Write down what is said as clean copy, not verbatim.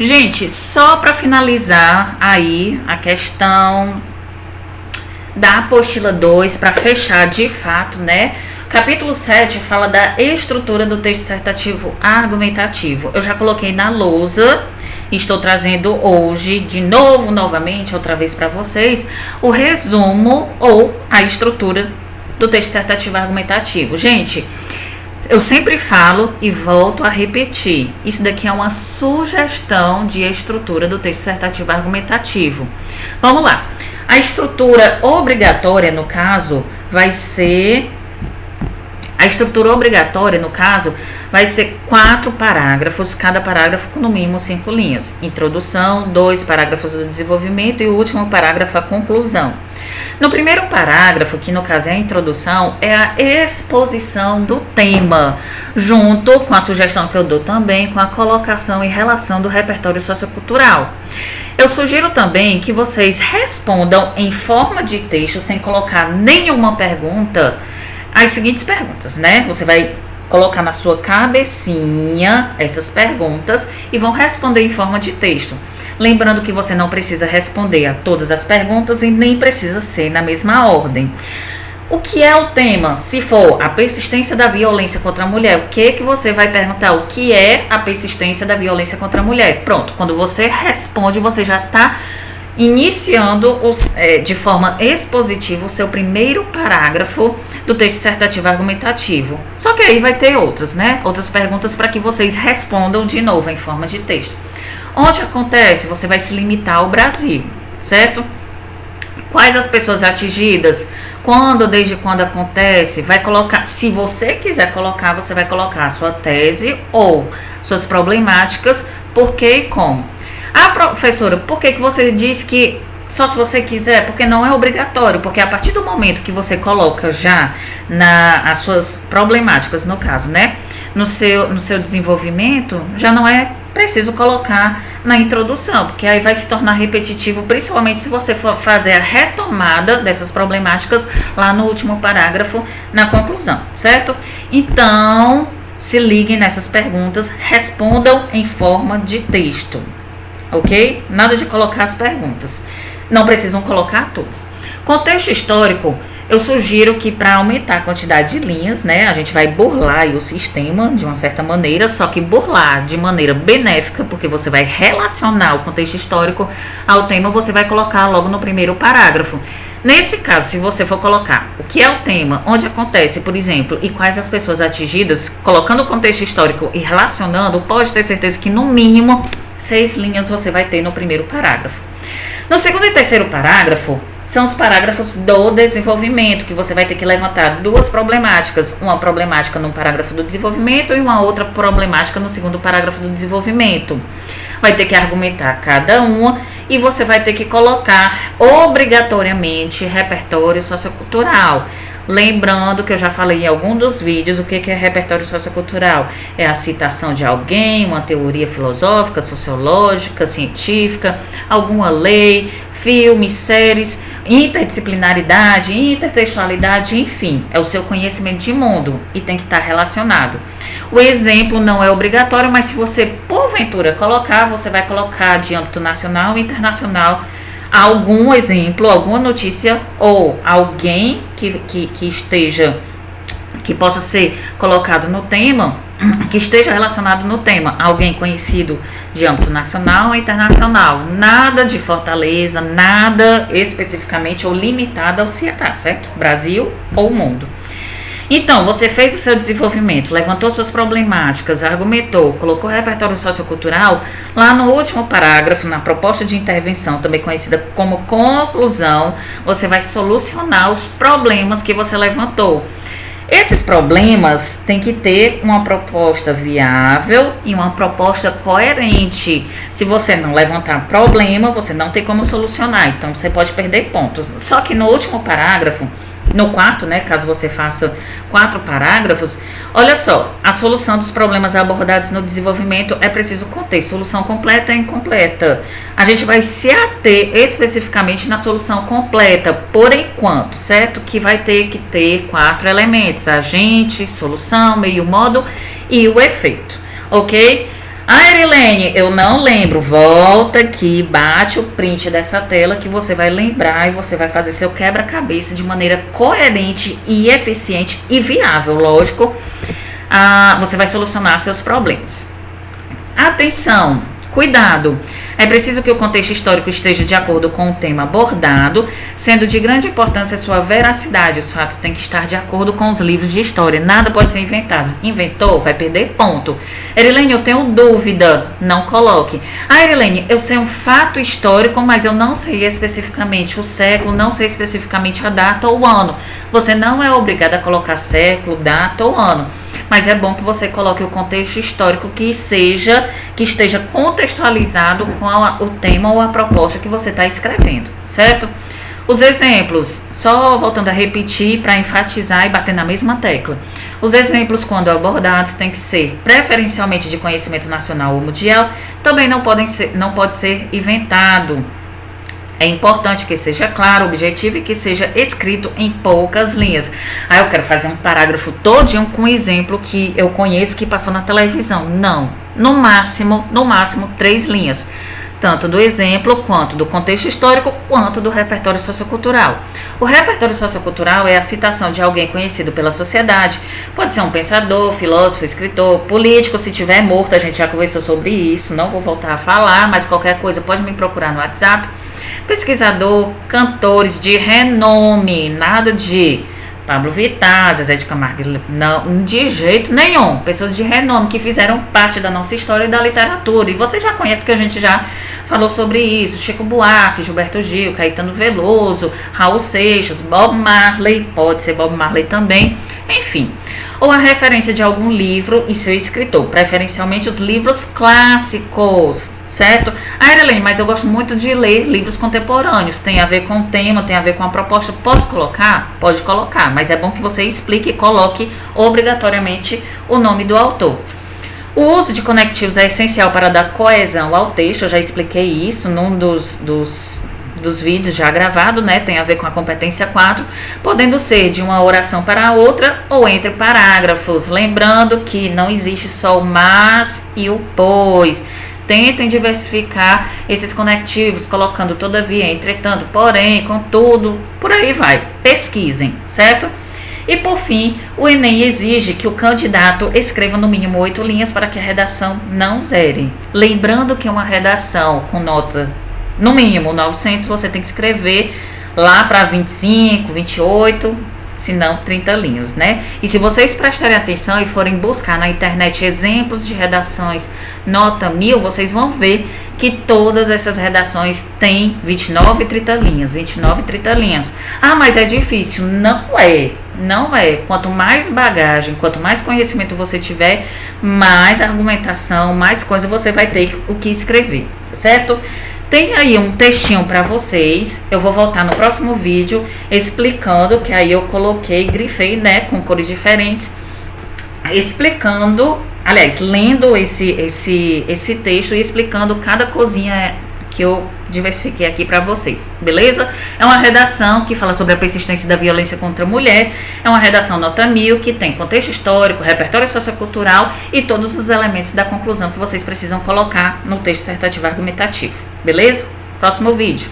Gente, só para finalizar aí a questão da apostila 2 para fechar de fato, né? Capítulo 7 fala da estrutura do texto dissertativo argumentativo. Eu já coloquei na lousa, estou trazendo hoje de novo, novamente, outra vez para vocês, o resumo ou a estrutura do texto dissertativo argumentativo. Gente, eu sempre falo e volto a repetir, isso daqui é uma sugestão de estrutura do texto dissertativo argumentativo. Vamos lá. A estrutura obrigatória, no caso, vai ser... A estrutura obrigatória, no caso, vai ser 4 parágrafos, cada parágrafo com no mínimo 5 linhas. Introdução, 2 parágrafos do desenvolvimento e o último parágrafo a conclusão. No primeiro parágrafo, que no caso é a introdução, é a exposição do tema, junto com a sugestão que eu dou também, com a colocação e relação do repertório sociocultural. Eu sugiro também que vocês respondam em forma de texto, sem colocar nenhuma pergunta, as seguintes perguntas, né? Você vai colocar na sua cabecinha essas perguntas e vão responder em forma de texto. Lembrando que você não precisa responder a todas as perguntas e nem precisa ser na mesma ordem. O que é o tema? Se for a persistência da violência contra a mulher, o que você vai perguntar? O que é a persistência da violência contra a mulher? Pronto, quando você responde, você já está iniciando de forma expositiva o seu primeiro parágrafo do texto dissertativo argumentativo. Só que aí vai ter outras, né? Outras perguntas para que vocês respondam de novo em forma de texto. Onde acontece? Você vai se limitar ao Brasil, certo? Quais as pessoas atingidas? Quando, desde quando acontece? Vai colocar, se você quiser colocar, você vai colocar a sua tese ou suas problemáticas, por que e como. Ah, professora, por que você diz que só se você quiser? Porque não é obrigatório, porque a partir do momento que você coloca já as suas problemáticas, no caso, né? No seu desenvolvimento, já não é preciso colocar na introdução, porque aí vai se tornar repetitivo, principalmente se você for fazer a retomada dessas problemáticas lá no último parágrafo, na conclusão, certo? Então, se liguem nessas perguntas, respondam em forma de texto, ok? Nada de colocar as perguntas. Não precisam colocar todas. Contexto histórico, eu sugiro que para aumentar a quantidade de linhas, né, a gente vai burlar aí o sistema de uma certa maneira, só que burlar de maneira benéfica, porque você vai relacionar o contexto histórico ao tema, você vai colocar logo no primeiro parágrafo. Nesse caso, se você for colocar o que é o tema, onde acontece, por exemplo, e quais as pessoas atingidas, colocando o contexto histórico e relacionando, pode ter certeza que no mínimo 6 linhas você vai ter no primeiro parágrafo. No segundo e terceiro parágrafo, são os parágrafos do desenvolvimento, que você vai ter que levantar 2 problemáticas. Uma problemática no parágrafo do desenvolvimento e uma outra problemática no segundo parágrafo do desenvolvimento. Vai ter que argumentar cada uma e você vai ter que colocar obrigatoriamente repertório sociocultural. Lembrando que eu já falei em algum dos vídeos o que é repertório sociocultural. É a citação de alguém, uma teoria filosófica, sociológica, científica, alguma lei, filmes, séries, interdisciplinaridade, intertextualidade, enfim. É o seu conhecimento de mundo e tem que estar relacionado. O exemplo não é obrigatório, mas se você porventura colocar, você vai colocar de âmbito nacional e internacional algum exemplo, alguma notícia ou alguém que esteja, que possa ser colocado no tema, que esteja relacionado no tema, alguém conhecido de âmbito nacional ou internacional, nada de Fortaleza, nada especificamente ou limitado ao Ceará, certo? Brasil ou mundo. Então, você fez o seu desenvolvimento, levantou suas problemáticas, argumentou, colocou repertório sociocultural, lá no último parágrafo, na proposta de intervenção, também conhecida como conclusão, você vai solucionar os problemas que você levantou. Esses problemas têm que ter uma proposta viável e uma proposta coerente. Se você não levantar problema, você não tem como solucionar, então você pode perder pontos. Só que no último parágrafo, no quarto, né, caso você faça 4 parágrafos, olha só, a solução dos problemas abordados no desenvolvimento é preciso conter solução completa e incompleta. A gente vai se ater especificamente na solução completa, por enquanto, certo? Que vai ter que ter 4 elementos: agente, solução, meio, modo e o efeito, ok? Ah, Erilene, eu não lembro. Volta aqui, bate o print dessa tela que você vai lembrar e você vai fazer seu quebra-cabeça de maneira coerente e eficiente e viável, lógico. Você vai solucionar seus problemas. Atenção, cuidado. É preciso que o contexto histórico esteja de acordo com o tema abordado, sendo de grande importância a sua veracidade. Os fatos têm que estar de acordo com os livros de história. Nada pode ser inventado. Inventou, vai perder ponto. Erilene, eu tenho dúvida. Não coloque. Ah, Erilene, eu sei um fato histórico, mas eu não sei especificamente o século, não sei especificamente a data ou o ano. Você não é obrigada a colocar século, data ou ano. Mas é bom que você coloque o contexto histórico que esteja contextualizado com o tema ou a proposta que você está escrevendo, certo? Os exemplos, só voltando a repetir para enfatizar e bater na mesma tecla. Os exemplos, quando abordados, têm que ser preferencialmente de conhecimento nacional ou mundial, também não pode ser inventado. É importante que seja claro, objetivo e que seja escrito em poucas linhas. Eu quero fazer um parágrafo todinho com um exemplo que eu conheço que passou na televisão. Não. No máximo 3 linhas. Tanto do exemplo, quanto do contexto histórico, quanto do repertório sociocultural. O repertório sociocultural é a citação de alguém conhecido pela sociedade. Pode ser um pensador, filósofo, escritor, político. Se tiver morto, a gente já conversou sobre isso. Não vou voltar a falar, mas qualquer coisa pode me procurar no WhatsApp. Pesquisador, cantores de renome, nada de Pablo Vittar, Zezé de Camargo, não, de jeito nenhum. Pessoas de renome que fizeram parte da nossa história e da literatura. E você já conhece que a gente já falou sobre isso. Chico Buarque, Gilberto Gil, Caetano Veloso, Raul Seixas, Bob Marley, pode ser Bob Marley também, enfim. Ou a referência de algum livro e seu escritor, preferencialmente os livros clássicos, certo? Erilene, mas eu gosto muito de ler livros contemporâneos, tem a ver com o tema, tem a ver com a proposta. Posso colocar? Pode colocar, mas é bom que você explique e coloque obrigatoriamente o nome do autor. O uso de conectivos é essencial para dar coesão ao texto, eu já expliquei isso num dos vídeos já gravado, né? Tem a ver com a competência 4, podendo ser de uma oração para outra ou entre parágrafos. Lembrando que não existe só o mas e o pois. Tentem diversificar esses conectivos, colocando todavia, entretanto, porém, contudo, por aí vai. Pesquisem, certo? E por fim, o Enem exige que o candidato escreva no mínimo 8 linhas para que a redação não zere. Lembrando que uma redação com nota no mínimo 900, você tem que escrever lá para 25, 28, se não 30 linhas, né? E se vocês prestarem atenção e forem buscar na internet exemplos de redações nota 1000, vocês vão ver que todas essas redações têm 29 e 30 linhas, 29 e 30 linhas. Mas é difícil. Não é. Não é. Quanto mais bagagem, quanto mais conhecimento você tiver, mais argumentação, mais coisa você vai ter o que escrever, certo? Tem aí um textinho para vocês, eu vou voltar no próximo vídeo explicando, que aí eu coloquei, grifei, né, com cores diferentes, explicando, aliás, lendo esse texto e explicando cada coisinha que eu diversifiquei aqui para vocês, beleza? É uma redação que fala sobre a persistência da violência contra a mulher, é uma redação nota 1000 que tem contexto histórico, repertório sociocultural e todos os elementos da conclusão que vocês precisam colocar no texto dissertativo argumentativo, beleza? Próximo vídeo.